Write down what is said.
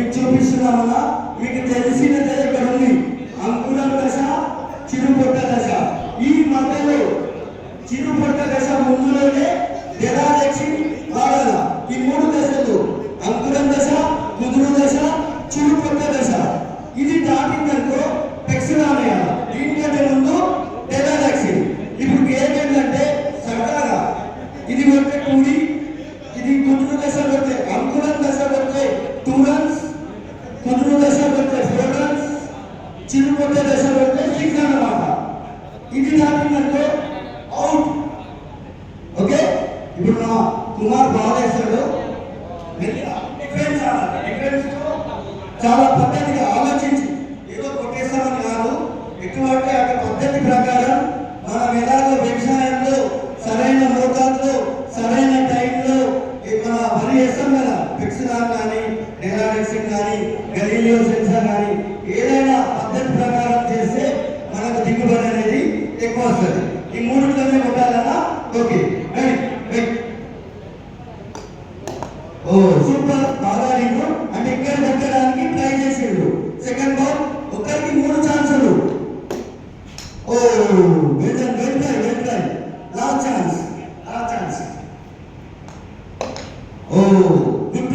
మీకు చూపిస్తున్నామన్నా. మీకు తెలిసినదే ఇక్కడ ఉంది, అంకురం దశ, చిరుపొట్ట దశ. ఈ మధ్యలో చిరుపొట్ట దశ ముందులోనే జలాదక్షి వాడాల. ఈ మూడు దశలు అంకురం దశ, కుదురు దశ, చిరుపొట్ట దశ. ఇది దాటిందనుకో పెక్సిలానేయాల. దీనికంటే ముందు జలాదక్షి. ఇప్పుడు ఏంటంటే సరదాగా ఇది కొట్టే కూడి, ఇది కుదురు దశ కొట్టే, అంకురం దశ కొట్టే 2 runs, కుదురు దశ కొట్టే 4 runs, చిరుపొట్ట దశ కొట్టే 6 అన్నమాట. ఇది దాటిందనుకో అవుట్. ఓకే, ఇప్పుడు నా కుమార్ బాల్ వేస్తాడు, డిఫెన్స్ ఆడాలి. డిఫెన్స్ చాలా పద్ధతిగా ఆలోచించి ఏదో కొట్టేస్తామని కాదు, ఎటువంటి అక్కడ పద్ధతి ప్రకారం మనం ఎలాగో వ్యవసాయంలో సరైన మోతాదులో సరైన టైంలో మన పని చేస్తాం కదా. పిక్సిలాన్ కానీ, డెలాడెక్సిన్ కానీ, గలీలియో సెన్సార్ కానీ ఏదైనా పద్ధతి ప్రకారం చేస్తే మనకు దిగుబడి అనేది ఎక్కువ వస్తుంది. ఈ మూడులోనే కొట్టాలన్నా. ఓకే, ఓ సూపర్, బాగా నీకు అంటే ఇక్కడ కొట్టడానికి ట్రై చేసిండు. సెకండ్ బాల్ ఒక్కరికి 3 ఛాన్సులు. ఓ వెల్ ట్రై, లాస్ట్ ఛాన్స్. ఓ గుడ్